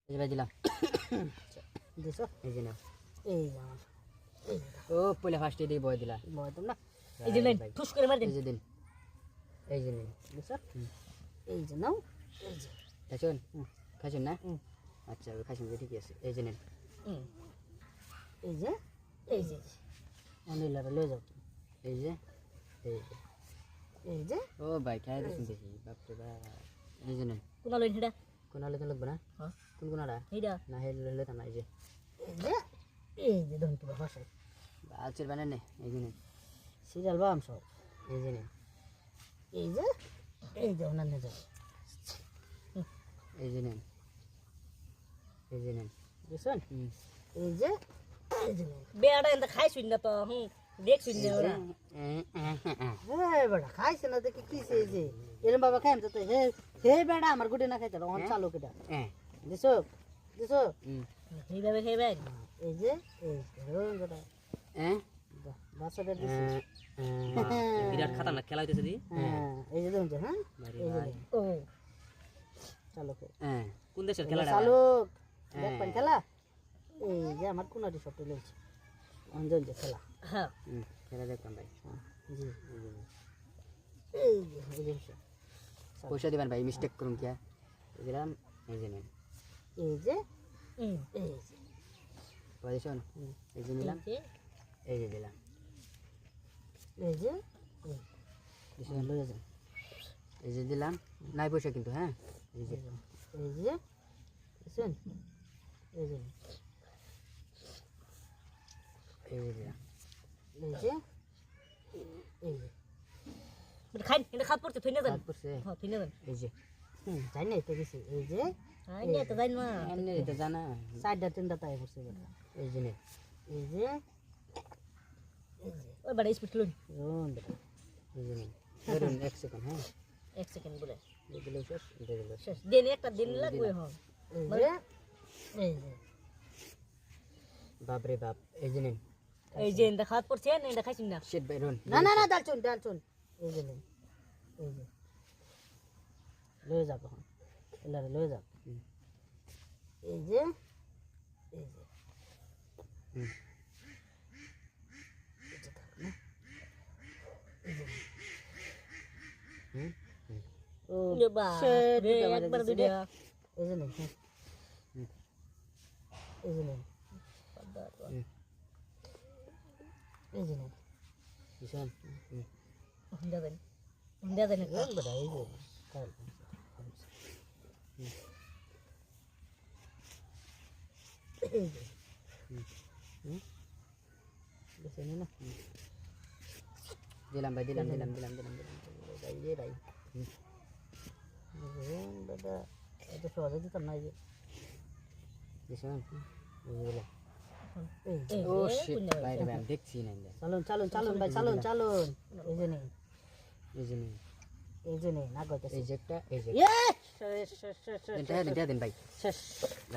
এই যে ভাই দিলাম দিছো এই যে না এই যে আমার এই যে ও পয়লা ফার্স্ট দিয়ে বয় দিলা বয় তো না এই যে নেন ঠুস করে মার দেন এই যে দিন এই যে নিন দিছো এই যে নাও এই যে খাইছুন খাইছুন না আচ্ছা খাইছুন ঠিকই আছে এই যে নিন এই যে এই যে অনিলারে লয়ে যাও এই যে এই যে এই যে ও ভাই খাই দিছেন দেখি বাপ রে বাপ এই যে নিন কোনা লইন হেডা কোন আলে লাগবে না হ্যাঁ কোন কোনটা হেডা না হেলে তা না এই যে ধন কিবা ভাষায় আলচের বানান নে এই যে নিন সিরিয়াল বাম সব এই যে নিন এই যে অন্যান্য যাও এই যে নিন এই যে নিন বুঝছেন এই যে নেন বেড়া এনতে খাইছুন না তো দেখছুন না ওরা হ্যাঁ বেটা খাইছে না দেখি কিছে এই যে এরম বাবা খাইম তো হে হে বেটা আমার গুটে না খাইতে অন চালু কেটা দিছো দিছো এইভাবে খাইবেন এই যে বেটা বাচ্চাটা দিছি বিরাট খাতারনাক খেলা হইতেছে দি এই যে দেখুন হ্যাঁ এই যে ও চালু কে কোন দেশের খেলাটা চালু দেখবেন খেলা এই যে আমার কোনাটি সবটা লইছে অঞ্জন যে খেলা হ্যাঁ খেলা দেখতাম ভাই জি এই যে পয়সা দিবেন ভাই মিস্টেক করুন কি দিলাম এই যে নিন এই যে পজিশন এই যে নিলাম এই যে দিলাম এই যে দিছেন লয়ে যান এই যে দিলাম নাই পয়সা কিন্তু হ্যাঁ এই যে বুঝছেন এই যে দিলাম এই যে খাই এটা খাত পড়তে থইনা দেন হাত পড়ছে হ্যাঁ থইনা দেন এই যে জানি না তো গেছি এই যে আই নিয়ে তো যাই না এমনি এটা জানা চারটা তিনটা তাই পড়ছে বেটা এই যে নিন এই যে ওই বাড়ি স্পিড লুন রোন বেটা এই যে নিন ধরুন 1 সেকেন্ড হ্যাঁ 1 সেকেন্ড বলে এই দিলে শেষ এটা দিলে শেষ দিন একটা দিন লাগবে হ্যাঁ এই যে বাপ রে বাপ এই যে নিন এই যে এটা খাত পড়ছে না এটা খাইছুন না শেট বাইরন না ডালচুন এই যে নেন এই যে লয়ে যাও তখন এলারে লয়ে যাও এই যে ও বা shit, রে দুটা মারা একবার দিছে দুইটা এই যে নেন এই যে নেন এই যে নেন দিছেন হুন্ডা দেন রোন বেটা এই যে কাল এই যে দেখছেন না দিলাম ভাই দিলাম ভাই রে ভাই দাদা এত সহজে দিতাম না এই যে দিছেন বুঝলাম এই ও শিট বাইরে ভাই আমি দেখছি না চালুন ভাই চালুন এই যে নেই এই যে নিন না গইতেছে এই যে একটা এই যে ইয়ে শেষ এটা দেন ভাই শেষ ভাই